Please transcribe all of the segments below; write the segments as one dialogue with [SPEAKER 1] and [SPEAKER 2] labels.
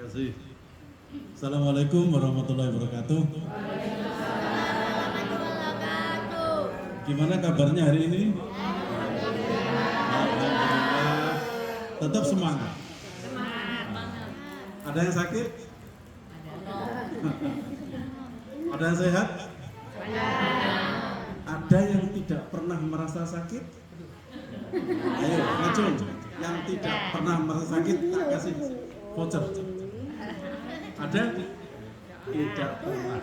[SPEAKER 1] kasih. Assalamualaikum warahmatullahi wabarakatuh. Gimana kabarnya hari ini? Alhamdulillah. Tetap semangat. Ada yang sakit? Ada yang sehat? Ada yang tidak pernah merasa sakit? Ayo, ngacung. Yang tidak pernah merasa sakit, tak kasih voucher. Ada? Tidak pernah.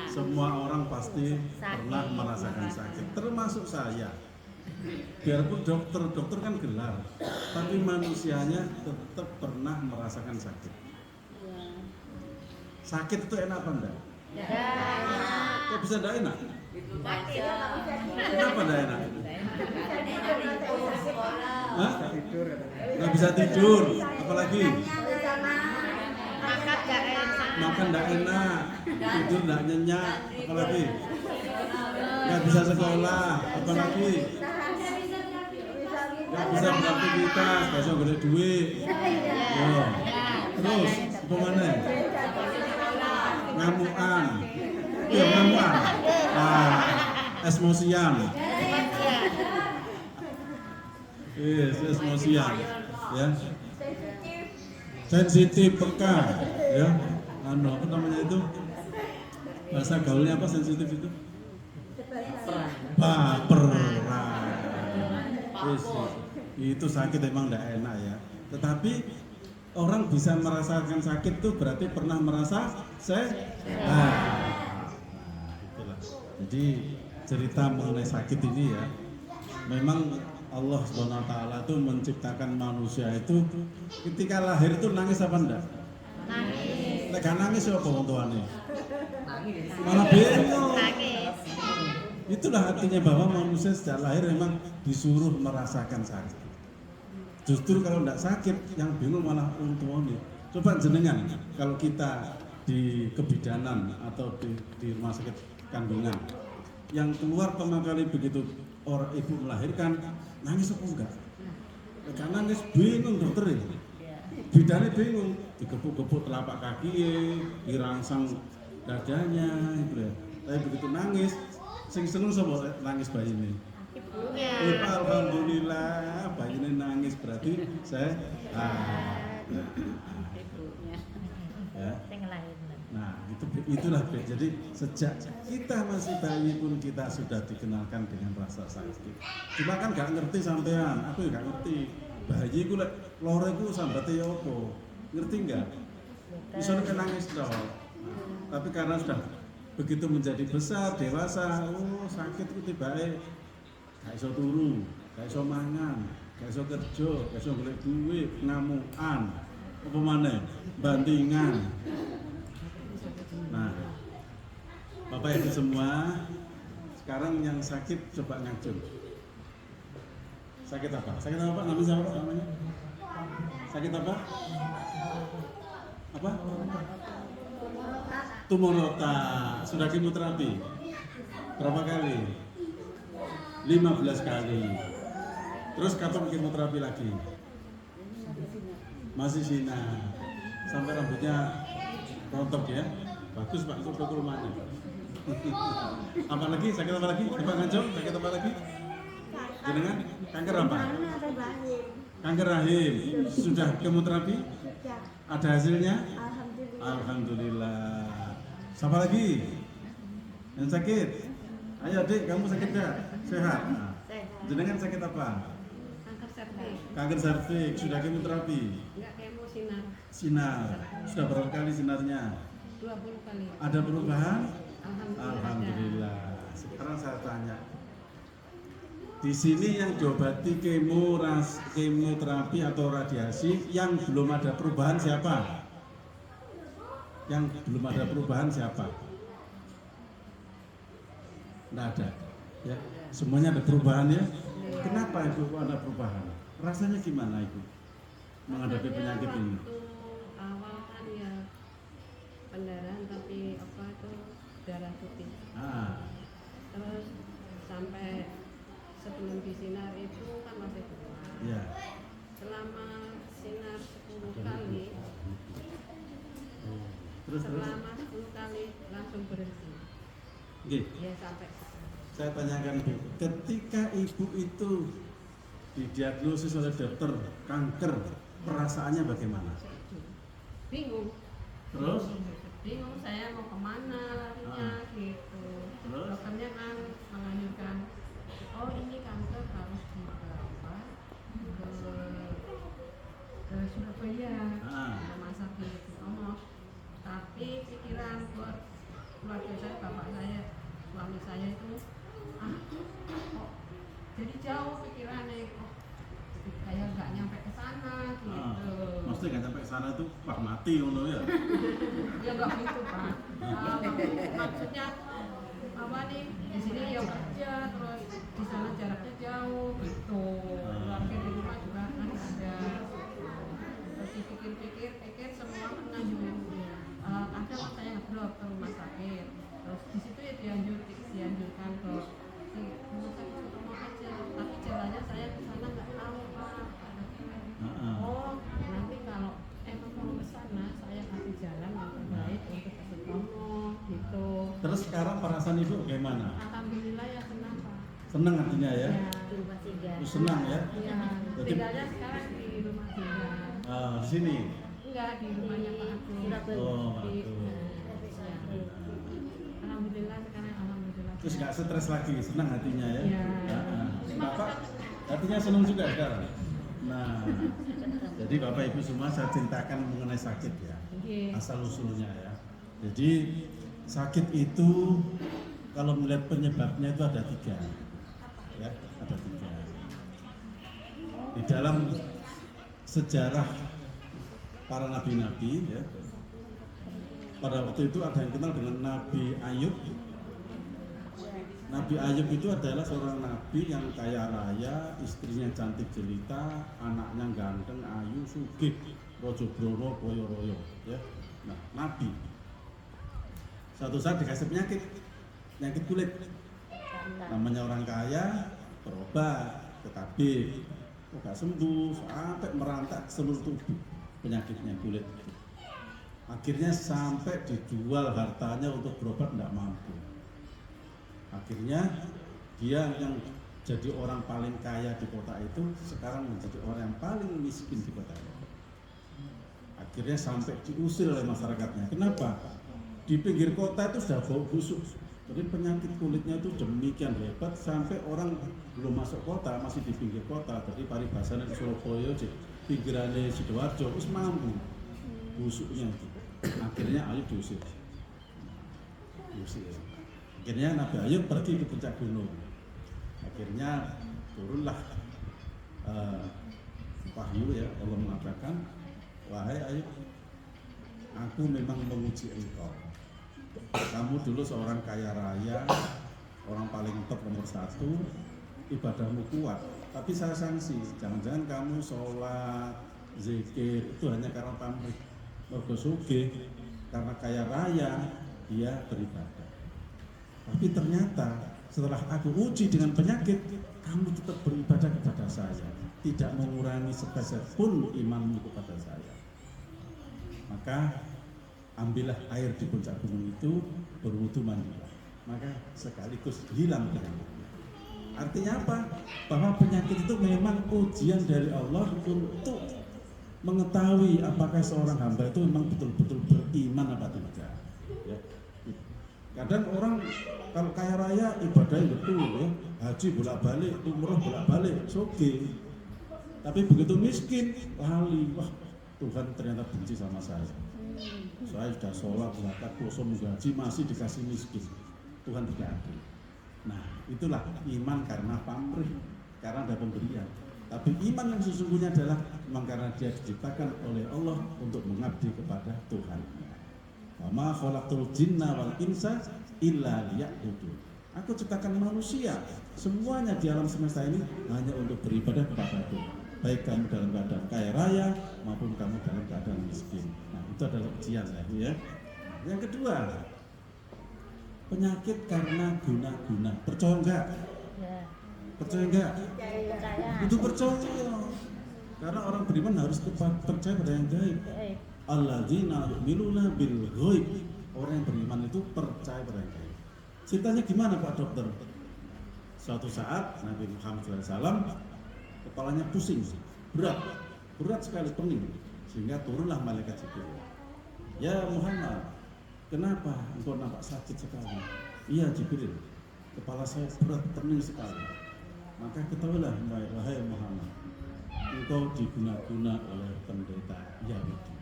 [SPEAKER 1] Semua orang pasti pernah merasakan sakit, termasuk saya. Biarpun dokter kan gelar, tapi manusianya tetap pernah merasakan sakit. Sakit itu enak apa enggak? Kok bisa enggak enak? Kenapa enggak enak? Hah? Nggak bisa tidur, apalagi? Makan enggak enak, tidur enggak nyenyak, apalagi? Nggak bisa sekolah, apalagi? Nggak bisa beraktivitas, besok gede duit. Oh. Terus, apa mana? Ngamuan. Iya, ngamuan. Esmosian. Yes, esmosian. Ya. Sensitif, peka. Ya. Apa namanya itu? Bahasa gaulnya apa sensitif itu? Baperan. Yes. Itu sakit emang enggak enak ya. Tetapi orang bisa merasakan sakit itu berarti pernah merasa sehat. Itulah. Jadi cerita mengenai sakit ini ya, memang Allah Subhanahu wa taala itu menciptakan manusia itu ketika lahir itu nangis apa enggak? Nangis. Nek nangis ya apa wong tuane? Nangis. Malah bingung. Nangis. Itulah artinya bahwa manusia sejak lahir memang disuruh merasakan sakit. Justru kalau tidak sakit, yang bingung malah orang tuanya. Coba jenengan, kalau kita di kebidanan atau di rumah sakit kandungan, yang keluar pertama kali begitu orang ibu melahirkan, nangis apa enggak? Karena nangis bingung dokter ya. Bidannya bingung, dikepuk-kepuk telapak kaki, dirangsang dadanya, gitu ya. Tapi begitu nangis, sing seneng sapa nangis bayi ini? Ibunya. Alhamdulillah, bayi ini nangis berarti saya
[SPEAKER 2] ibunya.
[SPEAKER 1] Ya. Nah, itulah jadi sejak kita masih bayi pun kita sudah dikenalkan dengan rasa sakit. Cuma kan gak ngerti sampean, aku ya gak ngerti. Bayi ku lek lore ku sambate apa? Ngerti enggak? Iso nek nangis toh. Tapi karena sudah begitu menjadi besar, dewasa, sakit ku tibake gak iso turu, gak iso mangan, gak iso kerja, gak iso golek duit, ngamukan, apa maneh, bantingan. Nah, Bapak Ibu semua, sekarang yang sakit coba ngacung. Sakit apa? Sakit apa? Namanya? Sakit apa? Apa? Tumor otak. Sudah kemoterapi? Berapa kali? 15 kali. Terus kapan kemoterapi lagi? Masih sinar. Sampai rambutnya rontok ya. Bagus Pak, itu ke rumahnya. Apalagi? Sakit apa lagi? Coba ngacung, sakit apa lagi? Jenengan kanker apa? Kanker rahim. Sudah kemoterapi? Ada hasilnya? Alhamdulillah. Siapa lagi? Yang sakit? Ayo adik, kamu sakit gak? Sehat? Nah. Jenengan sakit apa?
[SPEAKER 2] Kanker serviks.
[SPEAKER 1] Kanker serviks. Sudah kemoterapi?
[SPEAKER 2] Enggak, kemo sinar.
[SPEAKER 1] Sinar. Sudah berapa kali sinarnya?
[SPEAKER 2] 20 kali.
[SPEAKER 1] Ada perubahan?
[SPEAKER 2] Alhamdulillah.
[SPEAKER 1] Sekarang saya tanya. Di sini yang diobati kemoterapi atau radiasi yang belum ada perubahan siapa? Yang belum ada perubahan siapa? Tidak ada. Ya, semuanya ada perubahan ya. Kenapa Ibu ada perubahan? Rasanya gimana Ibu menghadapi penyakit ini?
[SPEAKER 2] Awal kan ya pendarahan tapi apa itu darah putih. Terus sampai sebelum disinar itu kan masih keluar.
[SPEAKER 1] Ya.
[SPEAKER 2] Selama sinar 10 kali
[SPEAKER 1] Terus
[SPEAKER 2] selama 10 kali langsung berhenti.
[SPEAKER 1] Oke.
[SPEAKER 2] Ya sampai.
[SPEAKER 1] Saya tanyakan Bu, ketika ibu itu didiagnosis oleh dokter kanker, perasaannya bagaimana?
[SPEAKER 2] Bingung.
[SPEAKER 1] Terus?
[SPEAKER 2] Bingung saya mau kemana larinya gitu.
[SPEAKER 1] Terus?
[SPEAKER 2] Dokternya kan menganjurkan, oh ini kanker harus dibawa ke Surabaya, rumah sakit Omo. Tapi pikiran buat keluarga saya, bapak saya, suami saya itu, kok jadi jauh pikirannya, kok kayak nggak nyampe ke sana gitu.
[SPEAKER 1] Maksudnya nggak sampai ke sana itu Pak mati ngono ya?
[SPEAKER 2] Ya nggak gitu Pak. Maksudnya apa nih, di sini ya kerja, terus di sana jaraknya jauh gitu. Keluarga di rumah juga kan ada. Terus dipikir-pikir semua menganjurkan. Ada saya ngeblok ke rumah sakit. Terus di situ ya dianjurkan ke rumah sakit ketemu aja. Tapi jalannya saya ke sana nggak tahu Pak. Oh nanti kalau emang mau ke sana saya kasih jalan yang terbaik untuk ke Sutomo gitu.
[SPEAKER 1] Terus sekarang perasaan ibu bagaimana?
[SPEAKER 2] Alhamdulillah ya senang Pak.
[SPEAKER 1] Senang artinya ya?
[SPEAKER 2] Di rumah singgah.
[SPEAKER 1] Senang ya?
[SPEAKER 2] Iya. Tinggalnya sekarang di rumah singgah.
[SPEAKER 1] Di sini?
[SPEAKER 2] Enggak, di rumahnya Pak Agus.
[SPEAKER 1] Oh, Pak
[SPEAKER 2] Di-
[SPEAKER 1] Agus.
[SPEAKER 2] ya. Alhamdulillah sekarang alhamdulillah.
[SPEAKER 1] Terus nggak stres lagi, senang hatinya ya?
[SPEAKER 2] Iya.
[SPEAKER 1] Bapak hatinya senang juga sekarang? Nah, jadi Bapak Ibu semua saya ceritakan mengenai sakit ya,
[SPEAKER 2] Iya.
[SPEAKER 1] asal usulnya ya. Jadi sakit itu kalau melihat penyebabnya itu ada 3, ya ada 3. Di dalam sejarah para nabi-nabi ya, pada waktu itu ada yang kenal dengan Nabi Ayub. Nabi Ayub itu adalah seorang nabi yang kaya raya, istrinya cantik jelita, anaknya ganteng, ayu, sugih, rojo broro, boyo royo, ya. Nah, nabi. Suatu saat dikasih penyakit kulit. Namanya orang kaya, berobat ke tabib, kok gak sembuh, sampai merantak seluruh tubuh penyakitnya kulit. Akhirnya sampai dijual hartanya untuk berobat tidak mampu. Akhirnya dia yang jadi orang paling kaya di kota itu sekarang menjadi orang yang paling miskin di kota itu. Akhirnya sampai diusir oleh masyarakatnya. Kenapa? Di pinggir kota itu sudah bau busuk. Jadi penyakit kulitnya itu demikian hebat sampai orang belum masuk kota masih di pinggir kota. Jadi paribasane di Surabaya, di pinggirannya Sidoarjo, terus mampu busuknya itu. Akhirnya Ayub diusir. Akhirnya Nabi Ayub pergi ke puncak gunung. Akhirnya turunlah wahyu ya, Allah mengatakan, wahai Ayub, aku memang menguji engkau. Kamu dulu seorang kaya raya, orang paling top nomor 1, ibadahmu kuat. Tapi saya sanksi, jangan-jangan kamu sholat, zikir itu hanya karena pamrih. Mergo sugih, karena kaya raya dia beribadah. Tapi ternyata setelah aku uji dengan penyakit, kamu tetap beribadah kepada saya, tidak mengurangi sepeser pun imanmu kepada saya. Maka ambillah air di puncak gunung itu, berwudu mandilah. Maka sekaligus hilang penyakitnya. Artinya apa? Bahwa penyakit itu memang ujian dari Allah untuk mengetahui apakah seorang hamba itu memang betul-betul beriman apa tidak. Ya. Kadang orang kalau kaya raya ibadahnya betul ya, haji bolak-balik, umroh bolak-balik, sugih. Tapi begitu miskin, lali, wah Tuhan ternyata benci sama saya. Saya sudah sholat, zakat, puasa, menggaji, masih dikasih miskin. Tuhan tidak adil. Nah, itulah iman karena pamrih, karena ada pemberian. Tapi iman yang sesungguhnya adalah memang karena dia diciptakan oleh Allah untuk mengabdi kepada Tuhan. Wa ma khalaqtul jinna wal insa illa liya'budun. Aku ciptakan manusia, semuanya di alam semesta ini hanya untuk beribadah kepada Tuhan. Baik kamu dalam keadaan kaya raya maupun kamu dalam keadaan miskin. Nah, itu adalah ujian ya. Yang kedua, penyakit karena guna-guna. Percaya enggak? Percaya enggak? Itu percaya. Karena orang beriman harus percaya pada yang gaib. alladzina yu'minuna bil ghaib. Orang yang beriman itu percaya pada yang gaib. Ceritanya gimana Pak Dokter? Suatu saat Nabi Muhammad SAW kepalanya pusing, berat sekali, pening, sehingga turunlah malaikat Jibril. Ya Muhammad, kenapa engkau nampak sakit sekali? Iya Jibril, kepala saya berat, pening sekali. Maka ketahuilah wahai Muhammad, engkau diguna-guna oleh pendeta Yahudi.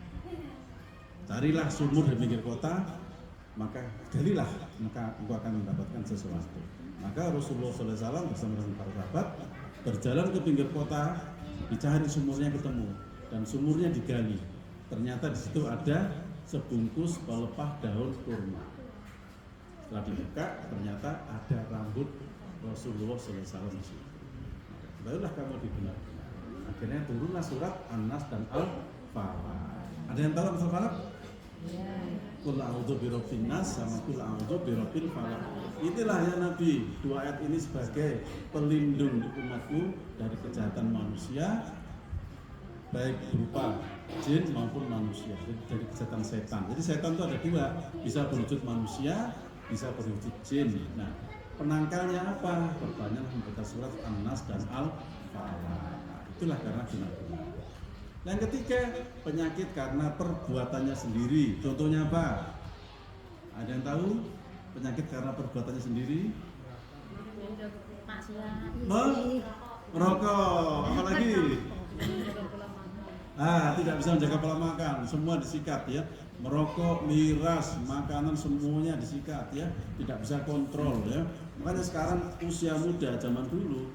[SPEAKER 1] Carilah sumur di pinggir kota, maka galilah, maka engkau akan mendapatkan sesuatu. Maka Rasulullah SAW bersama dengan para sahabat berjalan ke pinggir kota, dicari sumurnya, ketemu, dan sumurnya digali. Ternyata di situ ada sebungkus pelepah daun kurma. Setelah dibuka, ternyata ada rambut Rasulullah SAW. Barulah kamu digunakan. Akhirnya turunlah surat An-Nas dan Al-Falaq. Ada yang tahu Al-Falaq? Qul a'udzu birabbin nas sama qul a'udzu birabbil falaq. Itulah ya Nabi, dua ayat ini sebagai pelindung umatku dari kejahatan manusia, baik berupa jin maupun manusia, jadi dari kejahatan setan. Jadi setan itu ada dua, bisa berwujud manusia, bisa berwujud jin. Nah, penangkalnya apa? Perbanyak membaca surat An-Nas dan Al-Falaq. Itulah karena guna-guna. Yang ketiga, penyakit karena perbuatannya sendiri. Contohnya apa? Ada yang tahu? Penyakit karena perbuatannya sendiri? Merokok, apalagi? Tidak bisa menjaga pola makan, semua disikat ya. Merokok, miras, makanan semuanya disikat ya. Tidak bisa kontrol ya. Makanya sekarang usia muda zaman dulu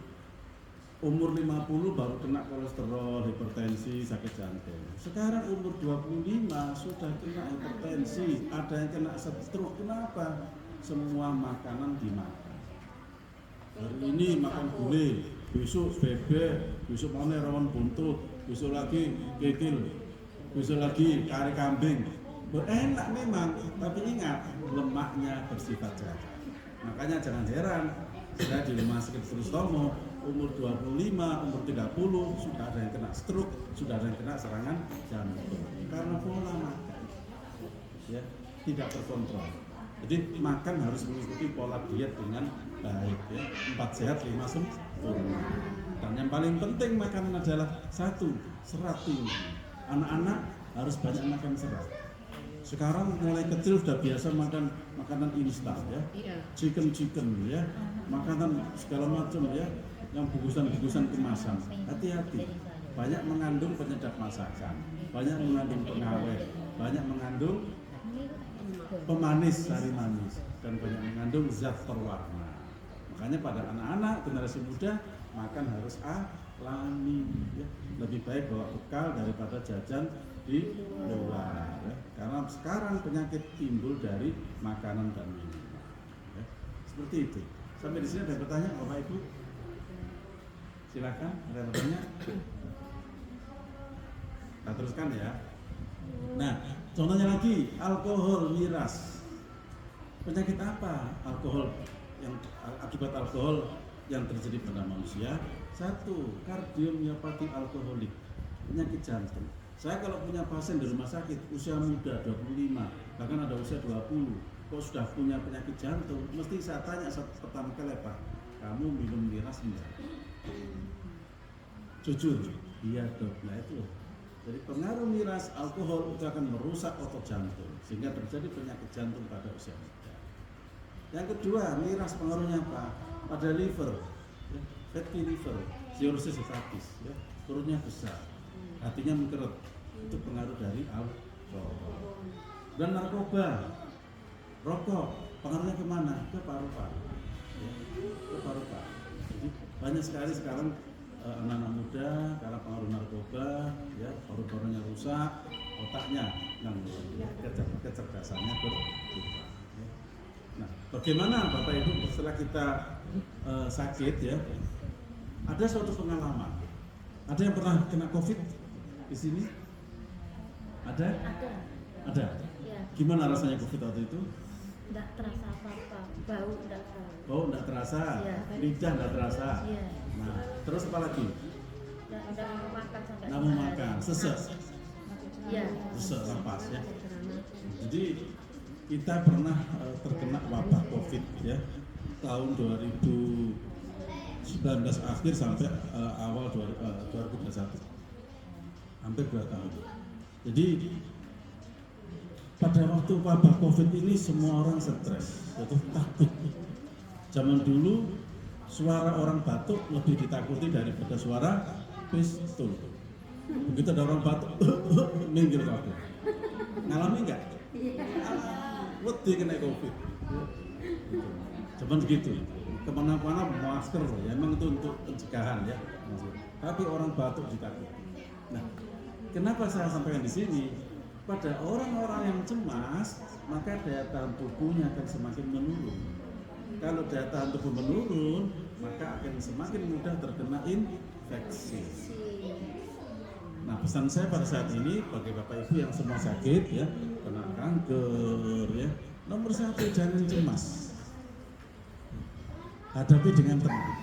[SPEAKER 1] umur 50 baru kena kolesterol, hipertensi, sakit jantung. Sekarang umur 25 sudah kena hipertensi, ada yang kena stroke. Kenapa? Semua makanan dimakan. Hari ini makan gulai, besok bebek, besok mana rawon buntut, besok lagi kikil, besok lagi kari kambing. Enak memang, tapi ingat lemaknya bersifat jahat. Makanya jangan heran, saya di rumah sakit Sulistomo umur 25, umur 30 sudah ada yang kena stroke, sudah ada yang kena serangan jantung karena pola makan ya tidak terkontrol. Jadi makan harus mengikuti pola diet dengan baik ya. 4 sehat 5 sempurna. Dan yang paling penting makanan adalah 1, serat tinggi. Anak-anak harus banyak makan serat. Sekarang mulai kecil sudah biasa makan makanan instan ya, chicken ya, makanan segala macam ya, yang bungkusan kemasan. Hati-hati, banyak mengandung penyedap masakan, banyak mengandung pengawet, banyak mengandung pemanis sari manis, dan banyak mengandung zat perwarna. Makanya pada anak-anak generasi muda makan harus alami ya. Lebih baik bawa bekal daripada jajan di luar ya. Karena sekarang penyakit timbul dari makanan dan minuman ya. Seperti itu. Sampai di sini ada pertanyaan Bapak Ibu? Silakan, ada pertanyaan? Kita teruskan ya. Nah, contohnya lagi alkohol, miras. Penyakit apa alkohol yang akibat alkohol yang terjadi pada manusia? 1, kardiomyopati alkoholik, penyakit jantung. Saya kalau punya pasien di rumah sakit usia muda 25, bahkan ada usia 20, kok sudah punya penyakit jantung, mesti saya tanya pertama kali, Pak, kamu minum miras enggak? Jujur, iya dok. Nah itu, jadi pengaruh miras, alkohol itu akan merusak otot jantung sehingga terjadi penyakit jantung pada usia muda. Yang kedua, miras pengaruhnya apa? Pada liver, ya, fatty liver, cirrhosis hepatis, ya, perutnya besar, hatinya mengkeret, itu pengaruh dari alkohol. Dan narkoba, rokok, pengaruhnya kemana? Ke paru-paru, ya, ke paru-paru. Jadi banyak sekali sekarang anak-anak muda karena pengaruh narkoba, ya, paru-parunya rusak, otaknya yang kecerdasannya berubah. Nah, bagaimana Bapak Ibu setelah kita sakit ya? Ada suatu pengalaman. Ada yang pernah kena COVID di sini? Ada? Ada.
[SPEAKER 3] Ya.
[SPEAKER 1] Gimana rasanya COVID waktu itu?
[SPEAKER 3] Enggak terasa apa-apa, bau enggak tahu.
[SPEAKER 1] Oh, enggak terasa.
[SPEAKER 3] Ya.
[SPEAKER 1] Lidah enggak terasa.
[SPEAKER 3] Iya.
[SPEAKER 1] Nah, terus apa lagi?
[SPEAKER 3] Enggak mau makan sampai
[SPEAKER 1] Enggak mau makan, sesek.
[SPEAKER 3] Iya.
[SPEAKER 1] sesak napas ya. Jadi kita pernah terkena wabah COVID ya tahun 2019 akhir sampai awal 2021, hampir 2 tahun. Jadi pada waktu wabah COVID ini semua orang stres, yaitu takut. Zaman dulu suara orang batuk lebih ditakuti daripada suara pistol. Begitu ada orang batuk, minggir kabeh. Ngalami enggak? Wedi kena COVID. Cuman begitu. Kemana-mana masker ya, emang itu untuk pencegahan ya. Tapi orang batuk ditakuti. Nah, kenapa saya sampaikan di sini? Pada orang-orang yang cemas, maka daya tahan tubuhnya akan semakin menurun. Kalau daya tahan tubuh menurun, maka akan semakin mudah terkena infeksi. Nah, pesan saya pada saat ini bagi Bapak Ibu yang semua sakit ya, kena kanker ya, nomor 1 jangan cemas. Hadapi dengan tenang.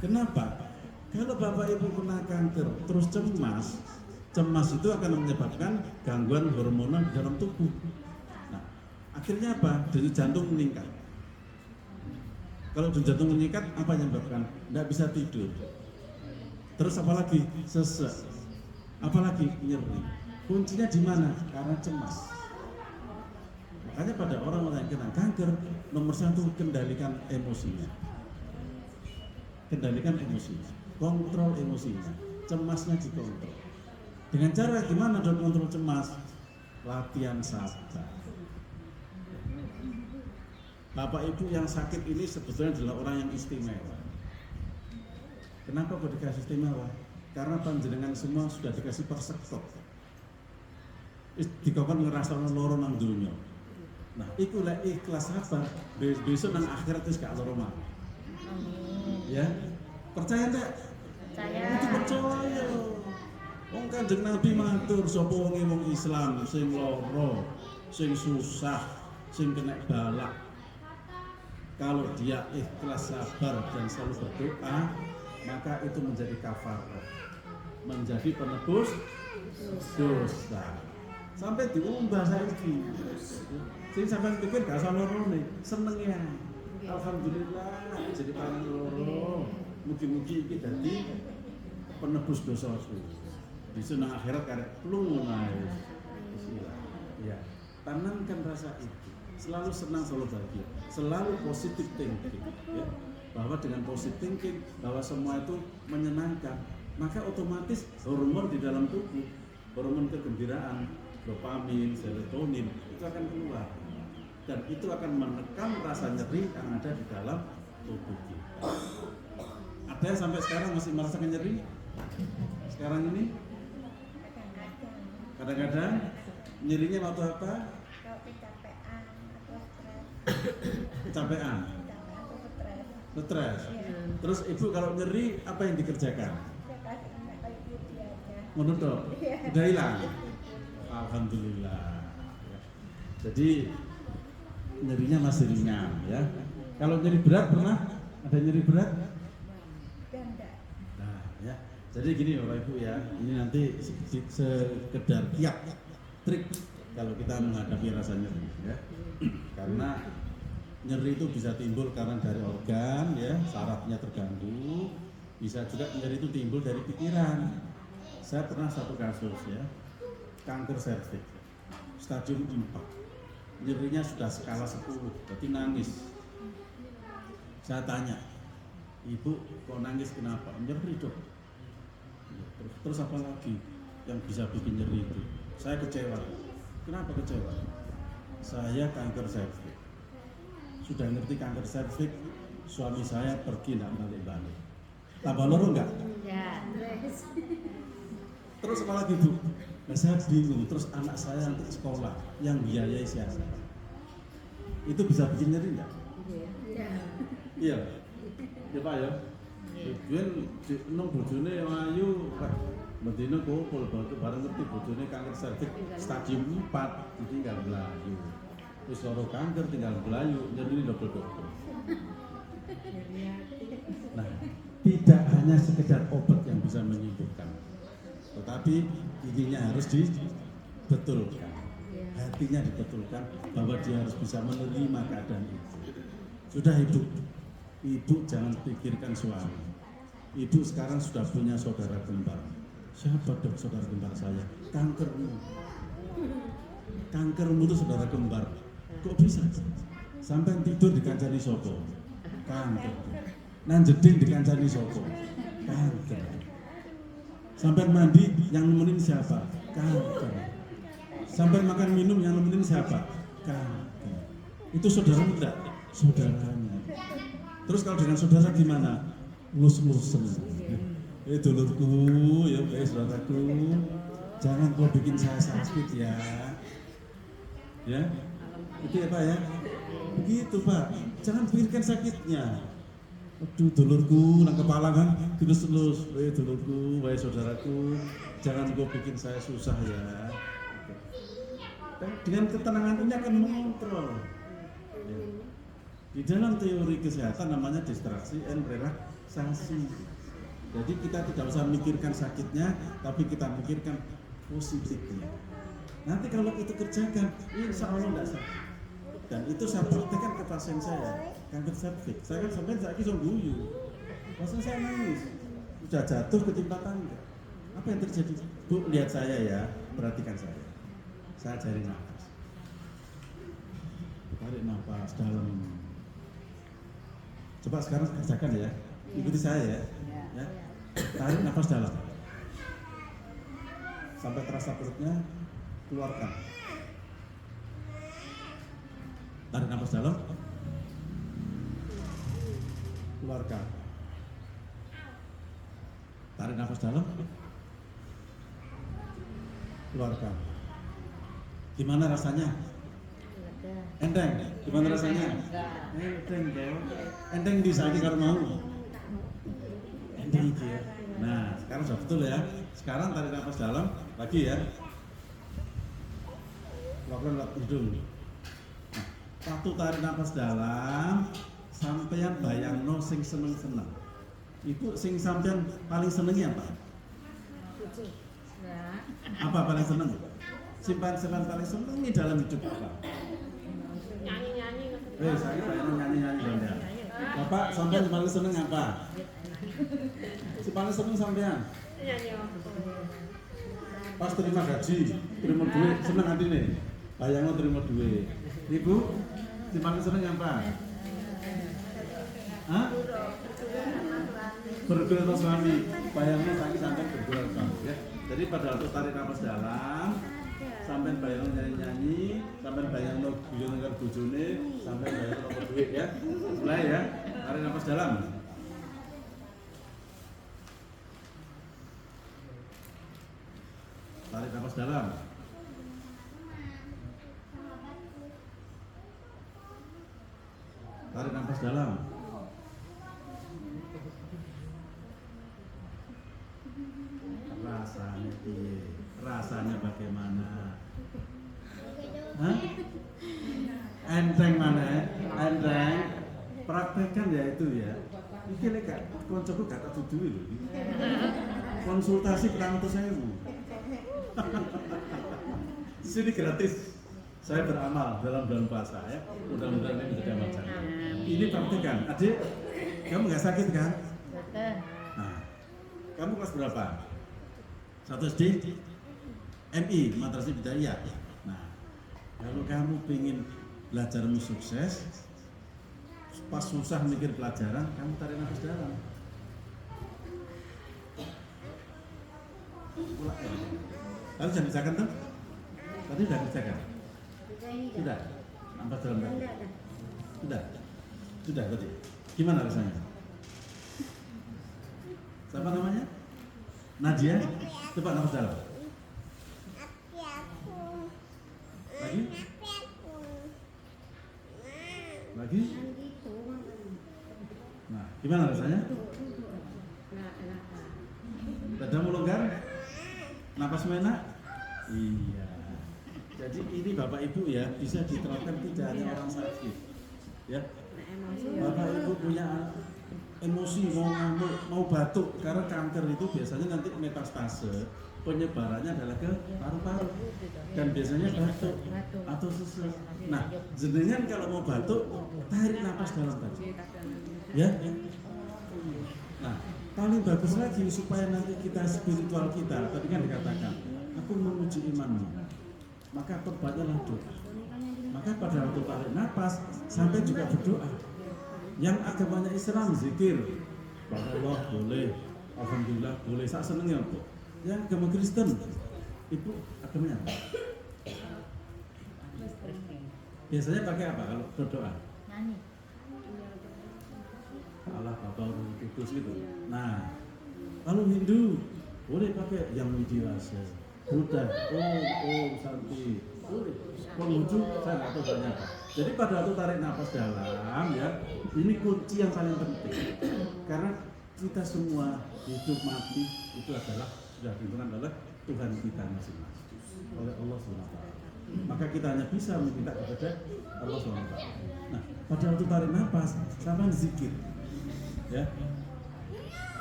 [SPEAKER 1] Kenapa? Kalau Bapak Ibu kena kanker terus cemas itu akan menyebabkan gangguan hormonal di dalam tubuh. Nah, akhirnya apa? Denyut jantung meningkat. Kalau denyut jantung meningkat, apa yang menyebabkan? Tidak bisa tidur. Terus apalagi? Sesek. Apalagi nyeri. Kuncinya di mana? Karena cemas. Makanya pada orang-orang yang kena kanker, nomor 1 kendalikan emosinya. Kendalikan emosinya. Kontrol emosinya. Cemasnya dikontrol. Dengan cara gimana dok kontrol cemas? Latihan sabar. Bapak Ibu yang sakit ini sebetulnya adalah orang yang istimewa. Kenapa kok dikasih istimewa? Karena panjenengan semua sudah dikasih persekop. Dikokon ngerasa loro nang dunya. Nah, iku lek ikhlas sabar, besok nang akhirat wis gak loro maneh. Ya. Percaya enggak?
[SPEAKER 3] Percaya.
[SPEAKER 1] Itu percaya. Wong Kanjeng Nabi matur sapa wong Islam sing lara, sing susah, sing kena balak. Kalau dia ikhlas sabar dan selalu berdoa, maka itu menjadi kafarah. Menjadi penebus dosa. Sampai diumbah saiki. Sing sampean pikir gak usah lorone, seneng ya. Alhamdulillah jadi paling loro. Mugi-mugi iki dadi penebus dosaku. Di sana akhirat karek lunai. Bismillah. Ya, tanamkan rasa itu. Selalu senang, selalu bahagia, selalu positive thinking. Ya. Bahwa dengan positive thinking, bahwa semua itu menyenangkan, maka otomatis hormon di dalam tubuh, hormon kegembiraan, dopamin, serotonin itu akan keluar, dan itu akan menekan rasa nyeri yang ada di dalam tubuh kita. Ada yang sampai sekarang masih merasakan nyeri? Sekarang ini? Kadang-kadang nyerinya waktu apa?
[SPEAKER 4] Kalau kecapean atau stres.
[SPEAKER 1] Kecapean,
[SPEAKER 4] Atau stres.
[SPEAKER 1] stres. Terus ibu kalau nyeri apa yang dikerjakan?
[SPEAKER 4] Ya kasih anak kayak putih aja.
[SPEAKER 1] Menurut udah hilang. Alhamdulillah. Ya. Jadi nyerinya masih ringan ya. Kalau nyeri berat pernah? Ada nyeri berat?
[SPEAKER 4] Dan enggak.
[SPEAKER 1] Nah, ya. Jadi gini Bapak Ibu ya, ini nanti sekedar kiat trik kalau kita menghadapi rasa nyeri ya. Karena nyeri itu bisa timbul karena dari organ ya, sarafnya terganggu. Bisa juga nyeri itu timbul dari pikiran. Saya pernah satu kasus ya, kanker serviks stadium 4. Nyerinya sudah skala 10, berarti nangis. Saya tanya, "Ibu kok nangis kenapa?" "Nyeri, Dok." Terus apa lagi yang bisa bikin nyeri itu? Saya kecewa. Kenapa kecewa? Saya kanker serviks. Sudah ngerti kanker serviks, suami saya pergi tidak balik-balik. Tambah loro enggak?
[SPEAKER 3] Ya.
[SPEAKER 1] Terus apa lagi Bu? Nah, saya bingung. Terus anak saya nanti sekolah yang biayai siapa? Itu bisa bikin nyeri enggak?
[SPEAKER 3] Ya.
[SPEAKER 1] Iya. Ya Pak ya. Biyen nang bojone ayu, mendino kumpul bareng ngerti bojone kanker serviks stadium 4 ditinggal mlayu. Wis loro kanker tinggal mlayu, nyeri double-double. Nah, tidak hanya sekedar obat yang bisa menyembuhkan, tetapi giginya harus betulkan, hatinya dibetulkan bahwa dia harus bisa menerima keadaan itu. Sudah ibu jangan pikirkan suami. Ibu sekarang sudah punya saudara kembar. Siapa dok saudara kembar saya? Kankermu. Kankermu itu saudara kembar. Kok bisa? Sampai tidur dikancani sopo? Kanker. Nan jeding dikancani sopo? Kanker. Sampai mandi yang nemenin siapa? Kanker. Sampai makan minum yang nemenin siapa? Kanker. Itu saudara enggak? Saudaranya. Terus kalau dengan saudara gimana? Lus-lusen. Dulurku, ya saudaraku, jangan kau bikin saya sakit ya. Ya, itu ya Pak ya. Begitu Pak, jangan pikirkan sakitnya. Aduh dulurku, nang kepala kan, dilus-lus. Dulurku, saudaraku, jangan kau bikin saya susah ya. Dan dengan ketenangan ini akan mengontrol. Ya. Di dalam teori kesehatan namanya distraksi and relaksasi. Jadi kita tidak usah memikirkan sakitnya, tapi kita memikirkan positifnya. Nanti kalau itu kerjakan, insya Allah tidak sakit. Dan itu saya praktekkan ke pasien saya, kanker serviks. Saya kan sampai saya kisah guyu. Pasien saya nangis, sudah jatuh ketimpa tangga. Apa yang terjadi? Bu, lihat saya ya, perhatikan saya. Saya cari nafas. Tarik nafas dalam. Coba sekarang kerjakan ya, ikuti saya ya. Ya. Tarik nafas dalam sampai terasa perutnya, keluarkan. Tarik nafas dalam, keluarkan. Tarik nafas dalam, keluarkan. Gimana rasanya? Enteng. Gimana rasanya? Enteng dong. Enteng di sakit kalau mau. Nah, sekarang sudah betul ya. Sekarang tarik nafas dalam lagi ya. Keluarkan lewat hidung. Nah, waktu tarik nafas dalam, sampeyan bayangno sing seneng-seneng. Ibu sing sampeyan paling senengnya apa? Apa paling seneng? Simpan paling seneng di dalam hidup apa?
[SPEAKER 2] Nyanyi-nyanyi.
[SPEAKER 1] Saya bayangno nyanyi-nyanyi ya. Bapak sampeyan paling seneng apa? Si paling seneng sampean pas terima gaji, terima duit, seneng hati nih. Bayangno terima duit. Ibu, si paling seneng apa? Hah? Bergurau sama suami. Bayangno sakit sampai bergurau suami ya. Jadi pada waktu tarik nafas dalam, sampai bayangno nyanyi-nyanyi, sampai bayangno guyon karo bojone, sampai bayangno duit ya. Mulai ya, tarik nafas dalam. Tarik nafas dalam. Tarik nafas dalam. Rasanya piye? Rasanya bagaimana? Hah? Enteng mana? Enteng. Praktekkan ya itu ya. Iki lek gak koncoku gak tak duduhi lho iki. Konsultasi pertama tuh saya sini gratis. Saya beramal dalam bulan puasa ya. Mudah-mudahan ini menjadi amal jannah. Ini praktikan. Adik, kamu nggak sakit kan? Nah, kamu kelas berapa? 1 SD? MI, Madrasah Ibtidaiyah. Nah, kalau kamu pengen belajarmu sukses, pas susah mikir pelajaran, kamu tarik nafas dalam. Lalu jangan kerjakan tuh? Tadi sudah kerjakan? Sudah? Nafas dalam tadi? Sudah? Sudah tadi? Gimana rasanya? Siapa namanya? Nadia? Coba nafas dalam. Lagi? Lagi? Nah, gimana rasanya? Dadamu longgar? Napas enak? Iya. Jadi ini Bapak Ibu ya bisa diterapkan tidak hanya orang sakit. Ya. Bapak Ibu punya emosi mau ngamuk, mau batuk karena kanker itu biasanya nanti metastase penyebarannya adalah ke paru-paru. dan biasanya batuk atau sesak. Nah, jenengan kalau mau batuk, tarik nafas dalam tadi. Ya. Nah, paling bagus lagi supaya nanti kita spiritual kita, tadi kan dikatakan, aku menguji imanmu. Maka perbanyaklah doa. Maka pada waktu tarik nafas sampai juga berdoa. Yang agamanya Islam zikir, Allah boleh, alhamdulillah boleh, sak senengnya kok. Yang agama Kristen, itu agamanya apa? Biasanya pakai apa kalau berdoa?
[SPEAKER 3] Nyanyi.
[SPEAKER 1] Allah Bapa Roh Kudus gitu. Nah, kalau Hindu boleh pakai yang widiwasa, Buddha, Om Santi, boleh. Konghucu saya nggak tahu banyak apa. Jadi pada waktu tarik nafas dalam ya, ini kunci yang paling penting. Karena kita semua hidup mati itu adalah sudah ditentukan oleh Tuhan kita masing-masing, oleh Allah SWT. Maka kita hanya bisa meminta kepada Allah SWT. Nah, pada waktu tarik nafas, sampai zikir. Ya,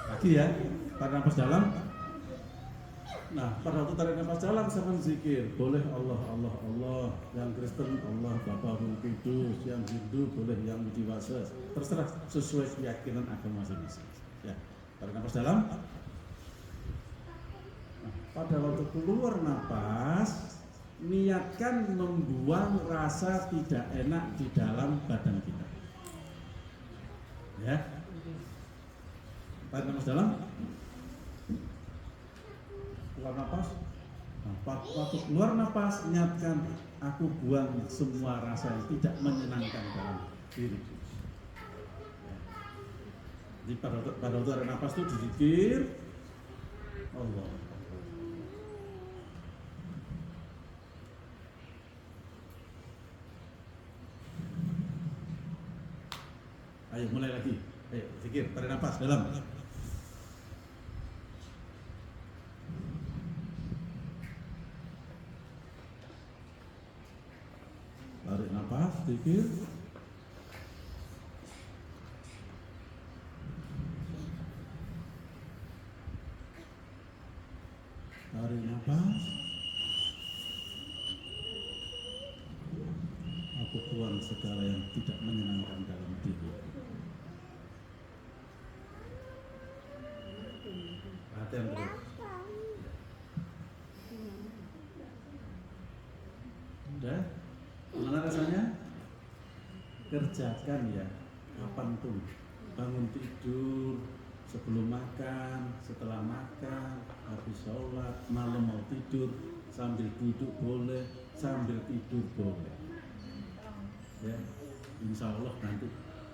[SPEAKER 1] lagi ya, tarik nafas dalam. Nah, pada waktu tarik nafas dalam sampai zikir, boleh Allah, Allah, Allah. Yang Kristen Allah Bapa Roh Kudus, yang Hindu boleh yang widiwasa. Terserah sesuai keyakinan agama masing-masing. Ya, tarik nafas dalam. Nah, pada waktu keluar nafas, niatkan membuang rasa tidak enak di dalam badan kita. Ya. Tarik nafas dalam. Keluar nafas. Nah, waktu keluar nafas, niatkan aku buang semua rasa yang tidak menyenangkan dalam diriku. Ya. Jadi pada waktu tarik nafas itu dizikir Allah. Ayo mulai lagi. Ayo zikir, tarik nafas dalam. Tarik nafas, zikir. Tarik nafas. Aku buang segala yang tidak menyenangkan dalam diri. Perhatian terus. Udah? Gimana rasanya? Kerjakan ya, kapanpun. Bangun tidur, sebelum makan, setelah makan, habis sholat, malam mau tidur, sambil duduk boleh, sambil tidur boleh. Ya, insya Allah nanti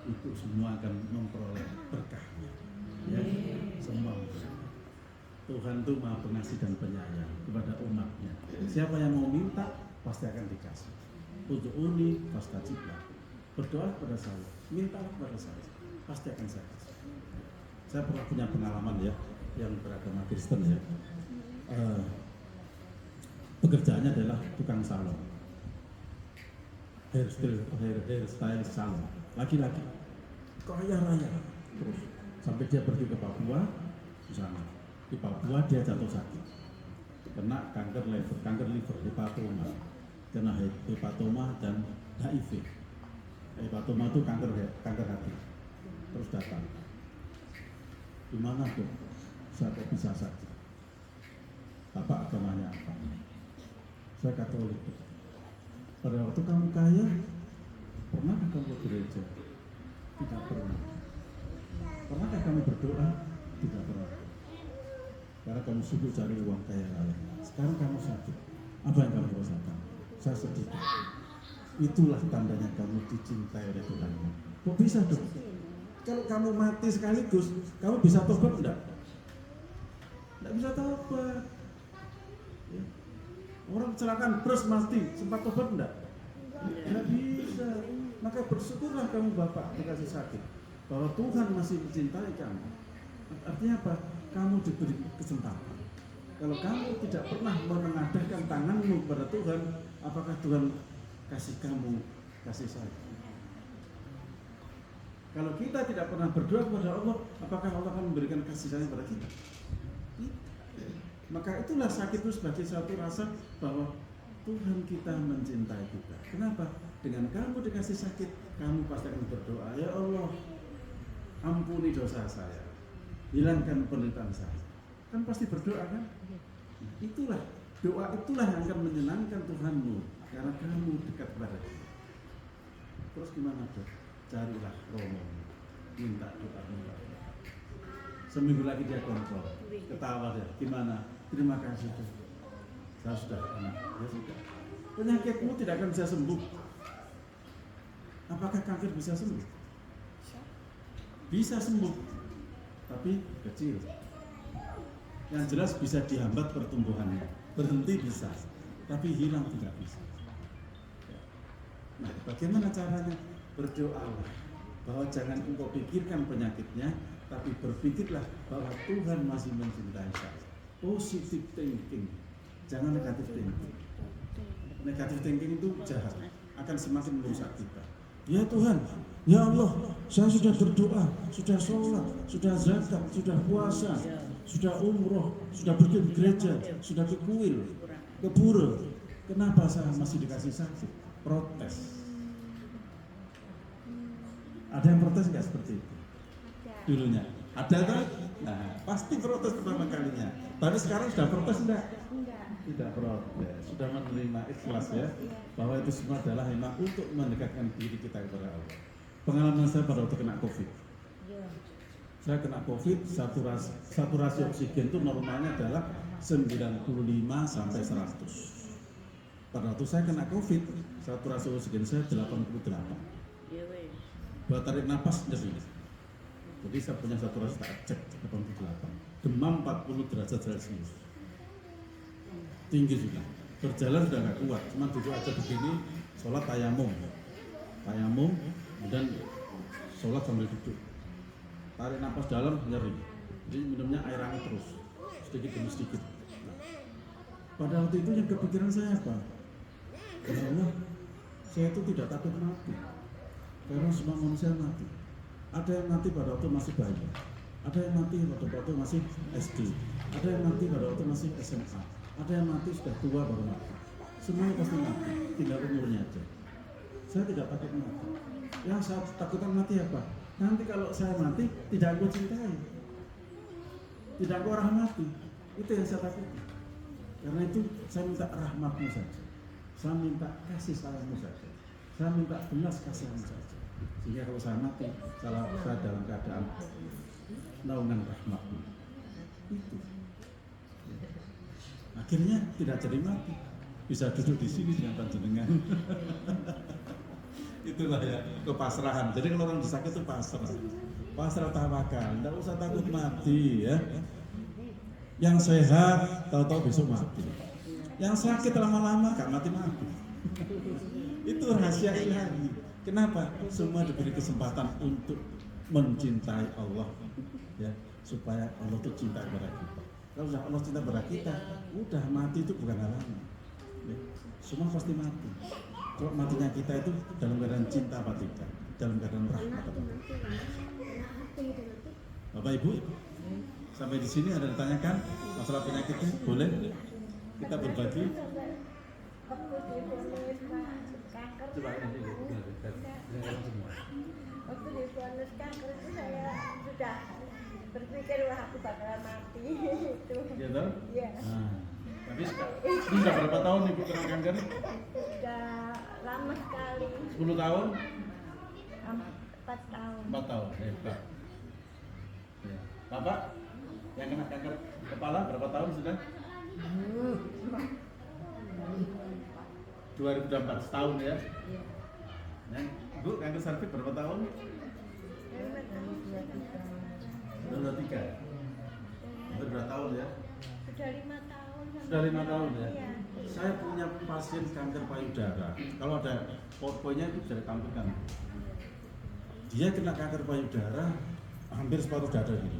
[SPEAKER 1] itu semua akan memperoleh berkahnya. Ya, semua. Tuhan itu Maha Pengasih dan Penyayang kepada umatnya. Siapa yang mau minta pasti akan dikasih. Ud'uni fastajib lakum. Berdoa kepada saya, mintalah kepada saya, pasti akan saya kasih. Saya pernah punya pengalaman ya, yang beragama Kristen ya. Pekerjaannya adalah tukang salon, hairstyle salon, laki-laki, kaya raya, terus sampai dia pergi ke Papua, di sana. Di Papua dia jatuh sakit, kena kanker liver, hepatoma, kena hepatoma dan HIV. Hepatoma itu kanker hati. Terus datang, gimana tuh? Saya kok bisa sakit? Bapak agamanya apa? Saya Katolik. Pada waktu kamu kaya, pernahkah kamu ke gereja? Tidak pernah. Pernahkah kamu berdoa? Tidak pernah. Karena kamu sibuk cari uang kaya raya. Sekarang kamu sakit. Apa yang kamu rasakan? Saya sedih. Itulah tandanya kamu dicintai oleh Tuhan. Kok bisa dong? Kalau kamu mati sekaligus, kamu bisa tobat enggak? Enggak bisa tobat. Ya. Orang kecelakaan bus mati, sempat tobat enggak? Enggak bisa. Maka bersyukurlah kamu Bapak dikasih sakit, bahwa Tuhan masih mencintai kamu. Artinya apa? Kamu diberi kesempatan. Kalau kamu tidak pernah menengadahkan tanganmu kepada Tuhan, apakah Tuhan kasih kamu kasih sayang? Kalau kita tidak pernah berdoa kepada Allah, apakah Allah akan memberikan kasih sayang kepada kita? Maka itulah sakit itu sebagai suatu rasa bahwa Tuhan kita mencintai kita. Kenapa? Dengan kamu dikasih sakit, kamu pasti akan berdoa, ya Allah, ampuni dosa saya, hilangkan penderitaan saya. Kan pasti berdoa kan? Nah, itulah doa itulah yang akan menyenangkan Tuhanmu karena kamu dekat kepada Dia. Terus gimana Dok? Carilah Romo, minta doa. Seminggu lagi dia kontrol, ketawa dia. Gimana? Terima kasih Dok. Saya sudah enak. Ya sudah. Penyakitmu tidak akan bisa sembuh. Apakah kanker bisa sembuh? Bisa sembuh, tapi kecil. Yang jelas bisa dihambat pertumbuhannya. Berhenti bisa, tapi hilang tidak bisa. Nah, bagaimana caranya? Berdoalah bahwa jangan engkau pikirkan penyakitnya, tapi berpikirlah bahwa Tuhan masih mencintai saya. Positive thinking, jangan negatif thinking. Negatif thinking itu jahat, akan semakin merusak kita. Ya Tuhan, ya Allah, saya sudah berdoa, sudah sholat, sudah zakat, sudah puasa, sudah umroh, sudah pergi ke gereja, sudah ke kuil, ke pura. Kenapa saya masih dikasih sakit? Protes. Ada yang protes nggak seperti itu? Dulunya ada kan? Nah, pasti protes pertama kalinya. Tapi sekarang sudah protes enggak? Tidak protes, sudah menerima ikhlas ya, bahwa itu semua adalah memang untuk mendekatkan diri kita kepada Allah. Pengalaman saya pada waktu kena COVID. Saya kena COVID, saturasi oksigen itu normalnya adalah 95 sampai 100. Pada waktu saya kena COVID, saturasi oksigen saya 88. Buat tarik napas nyeri. Jadi saya punya saturasi tak cek 88. Demam 40 derajat Celcius. Tinggi sudah. Berjalan sudah nggak kuat, cuma duduk aja begini, sholat tayamum, kemudian sholat sambil duduk. Tarik napas dalam nyeri. Jadi minumnya air hangat terus, sedikit demi sedikit. Pada waktu itu yang kepikiran saya apa? Ya Allah, saya itu tidak takut mati. Karena semua manusia mati. Ada yang mati pada waktu masih bayi, ada yang mati pada waktu masih SD, ada yang mati pada waktu masih SMA, ada yang mati sudah tua baru mati. Semuanya pasti mati, tinggal umurnya aja. Saya tidak takut mati. Yang saya takutkan mati apa? Nanti kalau saya mati, tidak aku cintai, tidak aku rahmati. Itu yang saya takuti. Karena itu saya minta rahmatmu saja, saya minta kasih sayangmu saja, saya minta belas kasihanmu saja. Sehingga kalau saya mati, saya dalam keadaan naungan rahmatmu. Itu. Akhirnya tidak jadi mati, bisa duduk di sini dengan panjenengan. Itulah ya kepasrahan. Jadi kalau orang sakit itu pasrah tawakal, tidak usah takut mati ya. Yang sehat tahu-tahu besok mati. Yang sakit lama-lama gak mati-mati. Itu rahasia ilahi. Kenapa? Semua diberi kesempatan untuk mencintai Allah, ya, supaya Allah itu cinta kepada kita. Kalau sudah Allah cinta kepada kita, udah mati itu bukan halangan. Ya, semua pasti mati. Kalau matinya kita itu dalam keadaan cinta apa tidak? Dalam keadaan rahmat apa tidak? Bapak Ibu, sampai di sini ada ditanyakan masalah penyakitnya, boleh kita berbagi. Coba nanti
[SPEAKER 4] waktu divonis kanker itu saya sudah berpikir wah aku bakalan mati itu.
[SPEAKER 1] Iya toh?
[SPEAKER 4] Iya.
[SPEAKER 1] Nah, tapi ini sudah berapa tahun Ibu kena kanker?
[SPEAKER 4] Sudah lama sekali.
[SPEAKER 1] 10 tahun?
[SPEAKER 4] 4 tahun.
[SPEAKER 1] 4 tahun, hebat. Ya. Bapak yang kena kanker kepala berapa tahun sudah? 2004, setahun ya? Yang Ibu kanker serviks berapa tahun?
[SPEAKER 4] 5 tahun.
[SPEAKER 1] Sudah 3. Berapa tahun ya?
[SPEAKER 4] Sudah 5 tahun.
[SPEAKER 1] Sudah 5 tahun ya?
[SPEAKER 4] Iya.
[SPEAKER 1] Saya punya pasien kanker payudara. Kalau ada PowerPoint-nya itu bisa ditampilkan. Dia kena kanker payudara hampir separuh dada gini.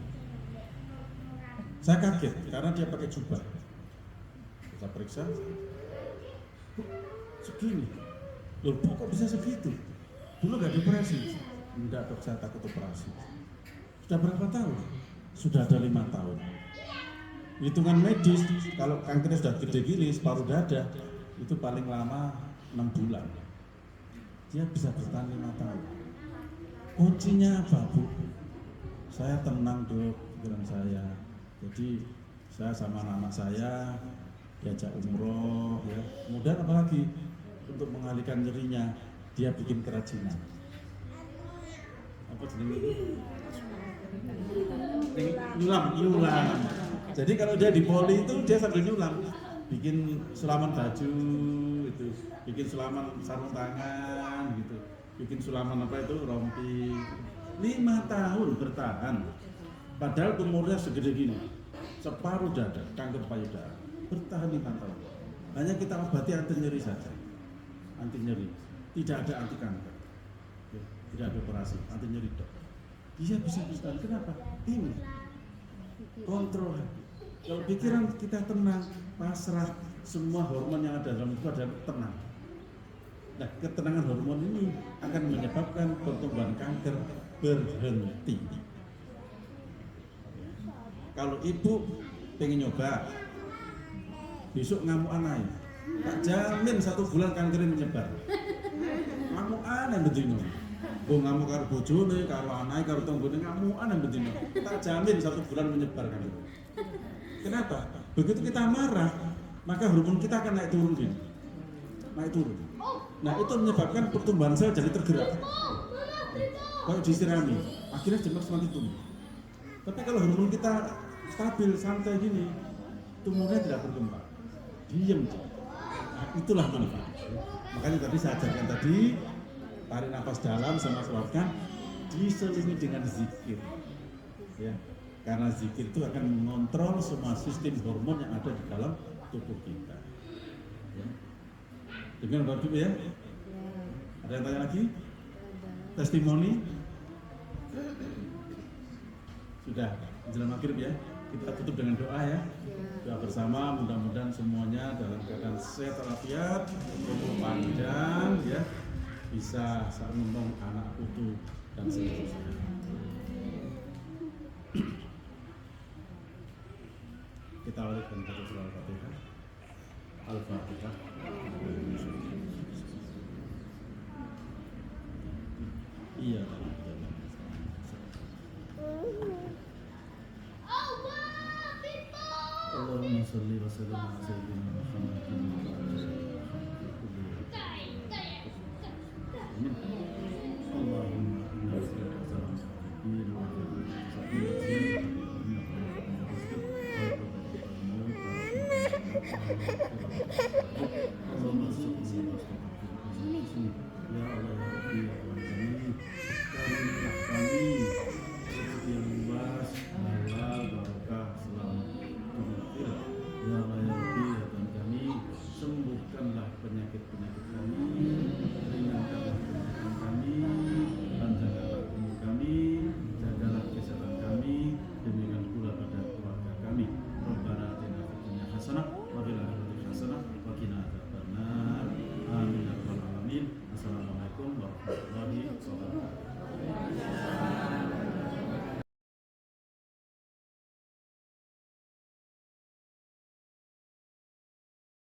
[SPEAKER 1] Saya kaget karena dia pakai jubah. Saya periksa, segini. Loh, kok bisa segitu? Dulu nggak dioperasi. Enggak, dok, saya takut operasi. Sudah berapa tahun? Sudah ada 5 tahun. Hitungan medis, kalau kankernya sudah gede gini, separuh dada, itu paling lama 6 bulan. Dia bisa bertahan 5 tahun. Kuncinya apa, Bu? Saya tenang, Dok, pikiran saya. Jadi saya sama anak saya diajak umroh, ya. Kemudian apalagi untuk mengalihkan nyerinya, dia bikin kerajinan. Apa jenis nyulam. Jadi kalau dia di poli itu dia sambil nyulam, bikin sulaman baju itu, bikin sulaman sarung tangan gitu, bikin sulaman apa itu rompi. 5 tahun bertahan, padahal tumornya segede gini, separuh dada, kanker payudara, bertahan 5 tahun. Hanya kita obati anti nyeri saja, anti nyeri, tidak ada anti kanker, ya, tidak ada operasi, anti nyeri dok. Dia bisa bertahan, kenapa? Ini kontrol hati. Kalau pikiran kita tenang, pasrah, semua hormon yang ada dalam tubuh adalah tenang. Nah, ketenangan hormon ini akan menyebabkan pertumbuhan kanker berhenti. Kalau ibu pengen nyoba, besok ngamukan aja, tak jamin 1 bulan kankernya menyebar. Ngamukan yang bedino, ngamuk karo bojone, karo anake, karo tanggane, ngamukan yang bedino, tak jamin 1 bulan menyebar kanker. Kenapa? Begitu kita marah, maka hormon kita akan naik turun gini. Naik turun. Nah itu menyebabkan pertumbuhan sel jadi tergerak. Kalau disirami, akhirnya jembat semakin tumbuh. Tapi kalau hormon kita stabil, santai gini, tumornya tidak berkembang. Diam. Nah, itulah manfaat. Makanya tadi saya ajarkan tadi, tarik nafas dalam sama keluarkan, diselingi dengan zikir. Ya. Karena zikir itu akan mengontrol semua sistem hormon yang ada di dalam tubuh kita. Ya. Dengan Bapak Ibu ya? Ada yang tanya lagi? Testimoni? Sudah, menjelang maghrib ya. Kita tutup dengan doa ya. Doa bersama, mudah-mudahan semuanya dalam keadaan sehat walafiat, umur panjang ya, bisa sarung anak putu dan seterusnya. Kita awali dengan baca surah Al-Fatihah. Al-Fatihah. Iya. Allahumma sholli wa sallim ala sayyidina Muhammadin wa ala alihi Allahumma inna nas'aluka ya Allah ya Rabbi ya Tuhan kami, karunialah kami rezeki yang luas, halal, barokah, selamat, maghfirah. Ya Allah ya Rabbi ya Tuhan kami, sembuhkanlah penyakit-penyakit kami, ringankanlah penyakit kami, panjangkanlah umur kami, jagalah kesehatan kami, demikian pula pada keluarga kami. Rabbana atina fid dunya hasanah wa fil akhirati hasanah wa qina adzabannar. Amin ya rabbal alamin. Assalamualaikum warahmatullahi wabarakatuh.